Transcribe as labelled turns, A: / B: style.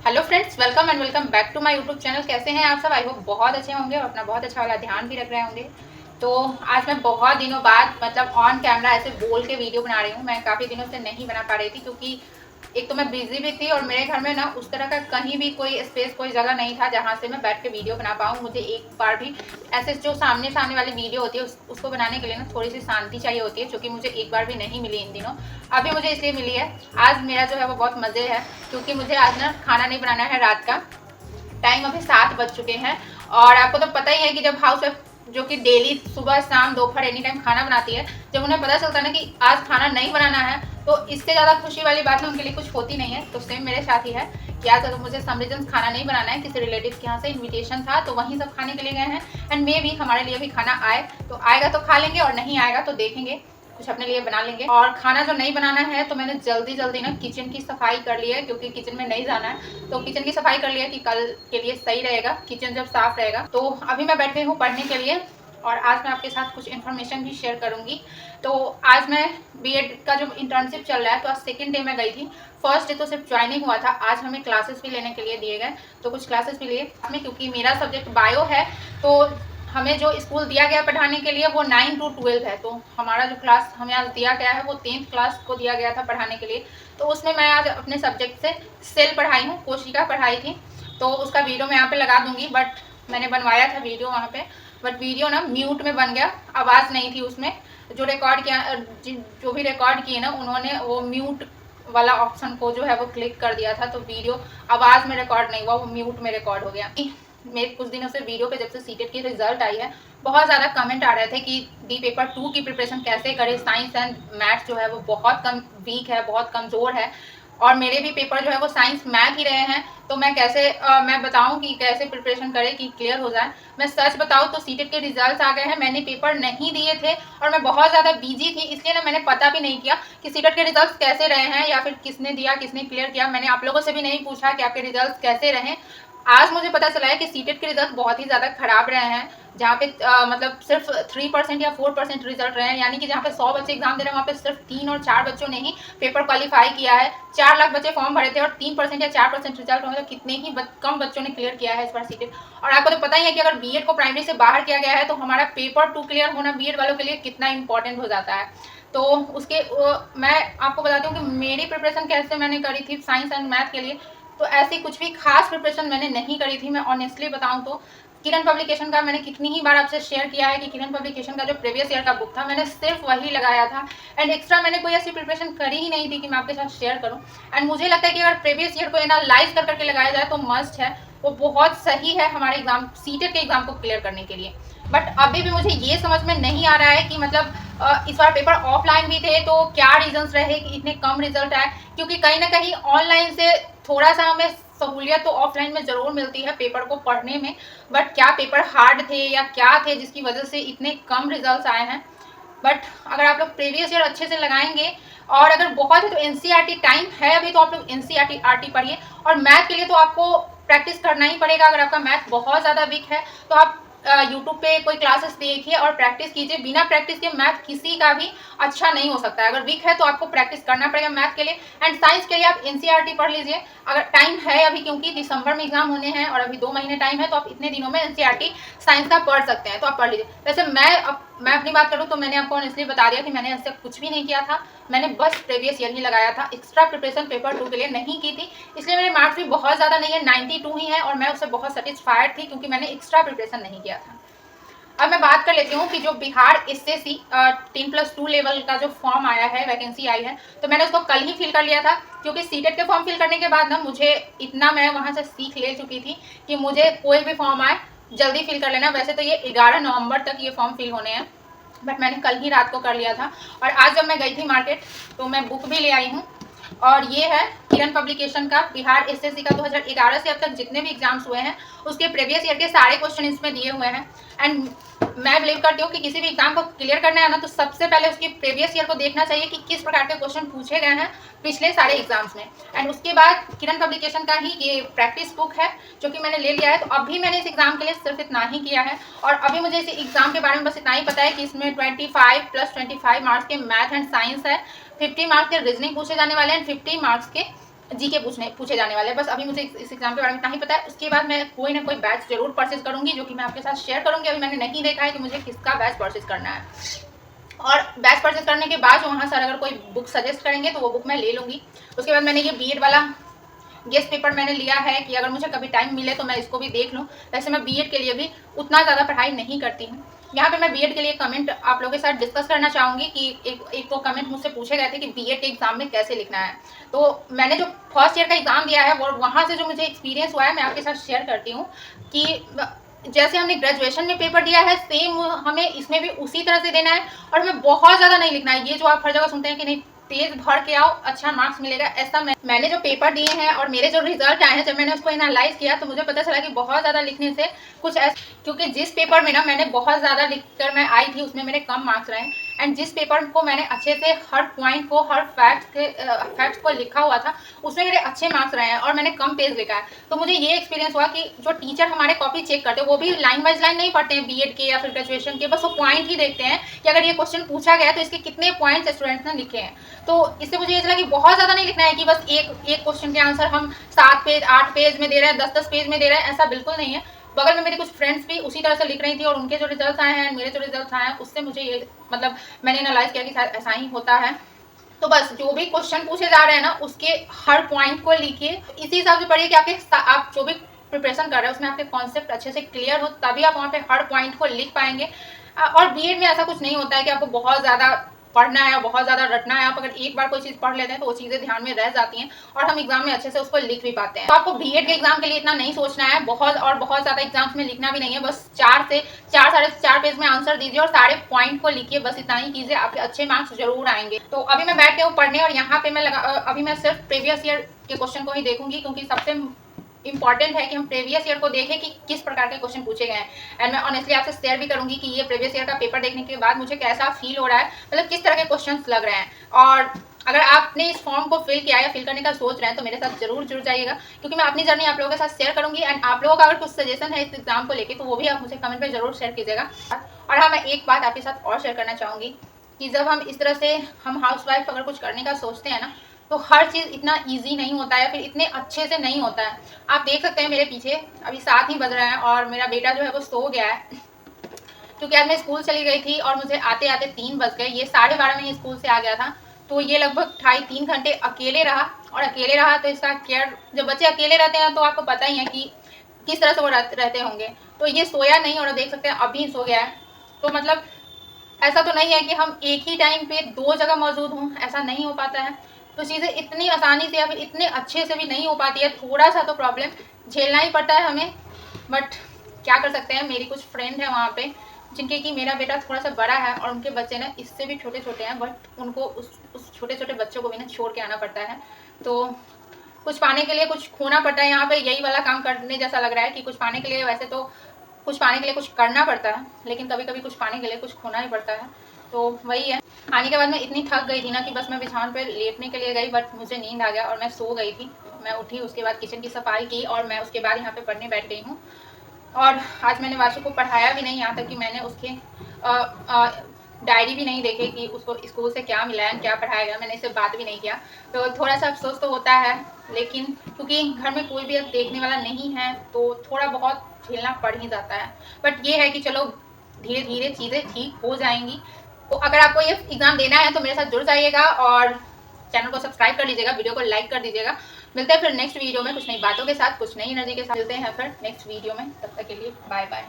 A: Hello friends, welcome and welcome back to my YouTube channel. कैसे हैं आप सब? आई होप बहुत अच्छे होंगे और अपना बहुत अच्छा वाला ध्यान भी रख रहे होंगे। तो आज मैं बहुत दिनों बाद मतलब ऑन कैमरा ऐसे बोल के वीडियो बना रही हूँ। मैं काफ़ी दिनों से नहीं बना पा रही थी क्योंकि एक तो मैं बिजी भी थी और मेरे घर में ना उस तरह का कहीं भी कोई स्पेस, कोई जगह नहीं था जहाँ से मैं बैठ के वीडियो बना पाऊँ। मुझे एक बार भी ऐसे जो सामने सामने वाली वीडियो होती है उसको बनाने के लिए ना थोड़ी सी शांति चाहिए होती है, जो कि मुझे एक बार भी नहीं मिली इन दिनों। अभी मुझे इसलिए मिली है। आज मेरा जो है वो बहुत मज़े है क्योंकि मुझे आज ना खाना नहीं बनाना है। रात का टाइम अभी 7 बज चुके हैं और आपको तो पता ही है कि जब हाउस वाइफ जो कि डेली सुबह शाम दोपहर एनी टाइम खाना बनाती है, जब उन्हें पता चलता है ना कि आज खाना नहीं बनाना है, तो इससे ज़्यादा खुशी वाली बात ना उनके लिए कुछ होती नहीं है। तो सेम मेरे साथ ही है कि आज अगर मुझे सम रीजन खाना नहीं बनाना है, किसी रिलेटिव के यहाँ से इन्विटेशन था तो वहीं सब खाने के लिए गए हैं। एंड मे भी हमारे लिए भी खाना आए, तो आएगा तो खा लेंगे और नहीं आएगा तो देखेंगे, कुछ अपने लिए बना लेंगे। और खाना जो नहीं बनाना है तो मैंने जल्दी जल्दी ना किचन की सफाई कर ली है क्योंकि किचन में नहीं जाना है, तो किचन की सफाई कर लिया कि कल के लिए सही रहेगा किचन जब साफ रहेगा। तो अभी मैं बैठी हूँ पढ़ने के लिए और आज मैं आपके साथ कुछ इन्फॉर्मेशन भी शेयर करूंगी। तो आज मैं बीएड का जो इंटर्नशिप चल रहा है, तो आज सेकेंड डे में गई थी। फर्स्ट डे तो सिर्फ ज्वाइनिंग हुआ था, आज हमें क्लासेस भी लेने के लिए दिए गए, तो कुछ क्लासेस भी लिए हमें क्योंकि मेरा सब्जेक्ट बायो है। तो हमें जो स्कूल दिया गया पढ़ाने के लिए वो 9 to 12 है, तो हमारा जो क्लास हमें आज दिया गया है वो 10th क्लास को दिया गया था पढ़ाने के लिए। तो उसमें मैं आज अपने सब्जेक्ट से सेल पढ़ाई हूँ, कोशिका पढ़ाई थी। तो उसका वीडियो मैं यहाँ पे लगा दूंगी, बट मैंने बनवाया था वीडियो वहाँ पे, बट वीडियो ना म्यूट में बन गया, आवाज़ नहीं थी उसमें। जो रिकॉर्ड किया, जो भी रिकॉर्ड किए ना उन्होंने वो म्यूट वाला ऑप्शन को जो है वो क्लिक कर दिया था, तो वीडियो आवाज़ में रिकॉर्ड नहीं हुआ, वो म्यूट में रिकॉर्ड हो गया। मेरे कुछ दिनों से वीडियो पे जब से सीटेट की रिजल्ट आई है, बहुत ज़्यादा कमेंट आ रहे थे कि डी पेपर 2 की प्रिपरेशन कैसे करें। साइंस एंड मैथ्स जो है वो बहुत कम वीक है, बहुत कमज़ोर है और मेरे भी पेपर जो है वो साइंस मैथ ही रहे हैं। तो मैं कैसे मैं बताऊं कि कैसे प्रिपरेशन करें कि क्लियर हो जाए। मैं सच बताऊं तो सीटेट के रिजल्ट्स आ गए हैं, मैंने पेपर नहीं दिए थे और मैं बहुत ज़्यादा बिजी थी, इसलिए ना मैंने पता भी नहीं किया कि सीटेट के रिजल्ट्स कैसे रहे हैं या फिर किसने दिया किसने क्लियर किया। मैंने आप लोगों से भी नहीं पूछा कि आपके रिजल्ट्स कैसे रहे। आज मुझे पता चला है कि सीटेट के रिजल्ट बहुत ही ज़्यादा खराब रहे हैं, जहाँ पे मतलब सिर्फ 3% या 4% रिजल्ट रहे हैं। यानी कि जहाँ पे 100 बच्चे एग्जाम दे रहे हैं वहाँ पे सिर्फ 3 और 4 बच्चों ने ही पेपर क्वालिफाई किया है। 4 लाख बच्चे फॉर्म भरे थे और 3% या 4% रिजल्ट होंगे, तो कितने ही कम बच्चों ने क्लियर किया है इस बार सीटेट। और आपको तो पता ही है कि अगर बीएड को प्राइमरी से बाहर किया गया है तो हमारा पेपर 2 क्लियर होना बीएड वालों के लिए कितना इंपॉर्टेंट हो जाता है। तो उसके मैं आपको बताती हूँ कि मेरी प्रिपरेशन कैसे मैंने करी थी साइंस एंड मैथ के लिए। तो ऐसी कुछ भी खास प्रिपरेशन मैंने नहीं करी थी। मैं ऑनेस्टली बताऊं तो किरण पब्लिकेशन का मैंने कितनी ही बार आपसे शेयर किया है कि किरण पब्लिकेशन का जो प्रीवियस ईयर का बुक था मैंने सिर्फ वही लगाया था। एंड एक्स्ट्रा मैंने कोई ऐसी प्रिपरेशन करी ही नहीं थी कि मैं आपके साथ शेयर करूं। एंड मुझे लगता है कि अगर प्रीवियस ईयर को एनालाइज कर करके लगाया जाए तो मस्ट है, वो बहुत सही है हमारे एग्जाम सीटेट के एग्जाम को क्लियर करने के लिए। बट अभी भी मुझे ये समझ में नहीं आ रहा है कि मतलब इस बार पेपर ऑफलाइन भी थे तो क्या रीजंस रहे कि इतने कम रिजल्ट आए, क्योंकि कहीं ना कहीं ऑनलाइन से थोड़ा सा हमें सहूलियत तो ऑफलाइन में ज़रूर मिलती है पेपर को पढ़ने में। बट क्या पेपर हार्ड थे या क्या थे जिसकी वजह से इतने कम रिजल्ट्स आए हैं। बट अगर आप लोग प्रीवियस ईयर अच्छे से लगाएंगे और अगर बहुत है तो एनसीईआरटी टाइम है अभी, तो आप लोग एनसीईआरटी पढ़िए। और मैथ के लिए तो आपको प्रैक्टिस करना ही पड़ेगा। अगर आपका मैथ बहुत ज़्यादा वीक है तो आप यूट्यूब पे कोई क्लासेस देखिए और प्रैक्टिस कीजिए। बिना प्रैक्टिस के मैथ किसी का भी अच्छा नहीं हो सकता है। अगर वीक है तो आपको प्रैक्टिस करना पड़ेगा मैथ के लिए। एंड साइंस के लिए आप एनसीईआरटी पढ़ लीजिए अगर टाइम है अभी, क्योंकि दिसंबर में एग्जाम होने हैं और अभी 2 महीने टाइम है, तो आप इतने दिनों में एनसीईआरटी साइंस का पढ़ सकते हैं, तो आप पढ़ लीजिए। वैसे मैं अपनी बात करूँ तो मैंने आपको ऑनेस्टली बता दिया कि मैंने ऐसे कुछ भी नहीं किया था। मैंने बस प्रीवियस ईयर ही लगाया था, एक्स्ट्रा प्रिपरेशन पेपर 2 के लिए नहीं की थी, इसलिए मेरे मार्क्स भी बहुत ज़्यादा नहीं है, 92 ही है और मैं उससे बहुत सेटिस्फाइड थी क्योंकि मैंने एक्स्ट्रा प्रिपरेशन नहीं किया था। अब मैं बात कर लेती हूँ कि जो बिहार एसएससी 10+2 लेवल का जो फॉर्म आया है, वैकेंसी आई है, तो मैंने उसको कल ही फिल कर लिया था क्योंकि सीटेट के फॉर्म फिल करने के बाद ना मुझे इतना मैं वहाँ से सीख ले चुकी थी कि मुझे कोई भी फॉर्म आए जल्दी फिल कर लेना। वैसे तो ये 11 नवंबर तक ये फॉर्म फिल होने हैं, बट मैंने कल ही रात को कर लिया था। और आज जब मैं गई थी मार्केट तो मैं बुक भी ले आई हूँ और ये है किरण पब्लिकेशन का बिहार एसएससी का 2011 से अब तक जितने भी एग्जाम्स हुए हैं उसके प्रीवियस ईयर के सारे क्वेश्चन इसमें दिए हुए हैं। एंड मैं बिलीव करती हूँ कि किसी भी एग्जाम को क्लियर करना है ना तो सबसे पहले उसकी प्रीवियस ईयर को देखना चाहिए कि किस प्रकार के क्वेश्चन पूछे गए हैं पिछले सारे एग्जाम्स में। एंड उसके बाद किरण पब्लिकेशन का ही ये प्रैक्टिस बुक है जो कि मैंने ले लिया है। तो अभी मैंने इस एग्जाम के लिए सिर्फ इतना ही किया है और अभी मुझे इस एग्जाम के बारे में बस इतना ही पता है कि इसमें 25+25 मार्क्स के मैथ एंड साइंस है, 50 मार्क्स के रीजनिंग पूछे जाने वाले हैं, 50 मार्क्स के जीके पूछे जाने वाले हैं। बस अभी मुझे इस एग्जाम के बारे में इतना ही पता है। उसके बाद मैं कोई ना कोई बैच जरूर परचेज करूंगी, जो कि मैं आपके साथ शेयर करूंगी। अभी मैंने नहीं देखा है कि मुझे किसका बैच परचेज करना है, और बैच परचेज करने के बाद जो वहाँ सर अगर कोई बुक सजेस्ट करेंगे तो वो बुक मैं ले लूँगी। उसके बाद मैंने ये बीएड वाला गेस्ट पेपर मैंने लिया है कि अगर मुझे कभी टाइम मिले तो मैं इसको भी देख लूँ। वैसे मैं बीएड के लिए भी उतना ज़्यादा पढ़ाई नहीं करती हूँ। यहाँ पे मैं बीएड के लिए कमेंट आप लोगों के साथ डिस्कस करना चाहूँगी कि एक तो कमेंट मुझसे पूछे गए थे कि बीएड के एग्जाम में कैसे लिखना है। तो मैंने जो फर्स्ट ईयर का एग्जाम दिया है वो वहाँ से जो मुझे एक्सपीरियंस हुआ है मैं आपके साथ शेयर करती हूँ कि जैसे हमने ग्रेजुएशन में पेपर दिया है सेम हमें इसमें भी उसी तरह से देना है, और हमें बहुत ज़्यादा नहीं लिखना है। ये जो आप हर जगह सुनते हैं कि नहीं तेज भर के आओ अच्छा मार्क्स मिलेगा, ऐसा मैंने जो पेपर दिए हैं और मेरे जो रिजल्ट आए हैं जब मैंने उसको एनालाइज किया तो मुझे पता चला कि बहुत ज़्यादा लिखने से कुछ ऐसा, क्योंकि जिस पेपर में ना मैंने बहुत ज़्यादा लिखकर मैं आई थी उसमें मेरे कम मार्क्स रहे, एंड जिस पेपर को मैंने अच्छे से हर पॉइंट को हर फैक्ट्स को लिखा हुआ था उसमें मेरे अच्छे मार्क्स रहे हैं और मैंने कम पेज लिखा है। तो मुझे ये एक्सपीरियंस हुआ कि जो टीचर हमारे कॉपी चेक करते हैं वो भी लाइन वाइज लाइन नहीं पढ़ते हैं बीएड के या फिर ग्रेजुएशन के, बस वो पॉइंट ही देखते हैं कि अगर ये क्वेश्चन पूछा गया तो इसके कितने पॉइंट्स स्टूडेंट्स ने लिखे हैं। तो इससे मुझे ये चला कि बहुत ज़्यादा नहीं लिखना है कि बस एक क्वेश्चन के आंसर हम 7 पेज 8 पेज में दे रहे हैं, 10 पेज में दे रहे हैं, ऐसा बिल्कुल नहीं है। बगल में मेरी कुछ फ्रेंड्स भी उसी तरह से लिख रही थी और उनके जो रिजल्ट आए हैं मेरे जो रिजल्ट आए हैं उससे मुझे ये मतलब मैंने एनालाइज किया कि शायद ऐसा ही होता है। तो बस जो भी क्वेश्चन पूछे जा रहे हैं ना उसके हर पॉइंट को लिखिए, इसी हिसाब से पढ़िए कि आप जो भी प्रिपरेशन कर रहे हैं उसमें आपके कॉन्सेप्ट अच्छे से क्लियर हो, तभी आप वहाँ पे हर पॉइंट को लिख पाएंगे। और बीएड में ऐसा कुछ नहीं होता है कि आपको बहुत ज़्यादा पढ़ना है, बहुत ज़्यादा रटना है। आप अगर एक बार कोई चीज़ पढ़ लेते हैं तो वो चीज़ें ध्यान में रह जाती हैं और हम एग्जाम में अच्छे से उसको लिख भी पाते हैं। तो आपको बीएड के एग्जाम के लिए इतना नहीं सोचना है, बहुत ज़्यादा एग्जाम्स में लिखना भी नहीं है। बस 4 से 4 साढ़े 4 पेज में आंसर दीजिए और सारे पॉइंट को लिखिए, बस इतना ही कीजिए, आपके अच्छे मार्क्स जरूर आएंगे। तो अभी मैं बैठ के हूँ पढ़ने और यहाँ पे अभी मैं सिर्फ प्रीवियस ईयर के क्वेश्चन को ही देखूंगी, क्योंकि सबसे इंपॉर्टेंट है कि हम प्रीवियस ईयर को देखें कि किस प्रकार के क्वेश्चन पूछे गए हैं। एंड मैं ऑनेस्टली आपसे शेयर भी करूंगी कि ये प्रीवियस ईयर का पेपर देखने के बाद मुझे कैसा फील हो रहा है, मतलब किस तरह के क्वेश्चन लग रहे हैं। और अगर आपने इस फॉर्म को फिल किया या फिल करने का सोच रहे हैं तो मेरे साथ जरूर जुड़ जाइएगा, क्योंकि मैं अपनी जर्नी आप लोगों के साथ शेयर करूंगी। एंड आप लोगों का अगर कुछ सजेशन है इस एग्जाम को लेकर तो वो भी आप मुझे कमेंट में जरूर शेयर कीजिएगा। और हाँ, मैं एक बात आपके साथ और शेयर करना चाहूँगी कि जब हम इस तरह से हम हाउसवाइफ अगर कुछ करने का सोचते हैं ना तो हर चीज़ इतना इजी नहीं होता है, फिर इतने अच्छे से नहीं होता है। आप देख सकते हैं मेरे पीछे अभी 7 ही बज रहे हैं और मेरा बेटा जो है वो सो गया है, क्योंकि आज मैं स्कूल चली गई थी और मुझे आते आते 3 बज गए। ये 12:30 में स्कूल से आ गया था, तो ये लगभग 2.5-3 घंटे अकेले रहा। और अकेले रहा तो इसका केयर, जब बच्चे अकेले रहते हैं तो आपको पता ही है कि किस तरह से वो रहते होंगे। तो ये सोया नहीं और देख सकते हैं अभी सो गया है। तो मतलब ऐसा तो नहीं है कि हम एक ही टाइम पे 2 जगह मौजूद हों, ऐसा नहीं हो पाता है। तो चीज़ें इतनी आसानी से या फिर इतने अच्छे से भी नहीं हो पाती है, थोड़ा सा तो प्रॉब्लम झेलना ही पड़ता है हमें। बट क्या कर सकते हैं, मेरी कुछ फ्रेंड है वहाँ पे जिनके कि मेरा बेटा थोड़ा सा बड़ा है और उनके बच्चे ना इससे भी छोटे छोटे हैं, बट उनको उस छोटे छोटे बच्चों को भी ना छोड़ के आना पड़ता है। तो कुछ पाने के लिए कुछ खोना पड़ता है। यहाँ पे यही वाला काम करने जैसा लग रहा है कि कुछ पाने के लिए, वैसे तो कुछ पाने के लिए कुछ करना पड़ता है, लेकिन कभी कभी कुछ पाने के लिए कुछ खोना ही पड़ता है। तो वही है। आने के बाद मैं इतनी थक गई थी ना कि बस मैं बिछावन पर लेटने के लिए गई, बट मुझे नींद आ गया और मैं सो गई थी। मैं उठी, उसके बाद किचन की सफाई की और मैं उसके बाद यहाँ पे पढ़ने बैठ गई हूँ। और आज मैंने वाशु को पढ़ाया भी नहीं, यहाँ तक कि मैंने उसके डायरी भी नहीं देखे कि उसको स्कूल से क्या मिला है, क्या पढ़ाया गया। मैंने इससे बात भी नहीं किया। तो थोड़ा सा अफसोस तो होता है, लेकिन क्योंकि घर में कोई भी अब देखने वाला नहीं है तो थोड़ा बहुत झेलना पड़ ही जाता है। बट ये है कि चलो धीरे धीरे चीज़ें ठीक हो जाएंगी। तो अगर आपको ये एग्ज़ाम देना है तो मेरे साथ जुड़ जाइएगा और चैनल को सब्सक्राइब कर लीजिएगा, वीडियो को लाइक कर दीजिएगा। मिलते हैं फिर नेक्स्ट वीडियो में कुछ नई बातों के साथ, कुछ नई एनर्जी के साथ मिलते हैं फिर नेक्स्ट वीडियो में। तब तक के लिए बाय बाय।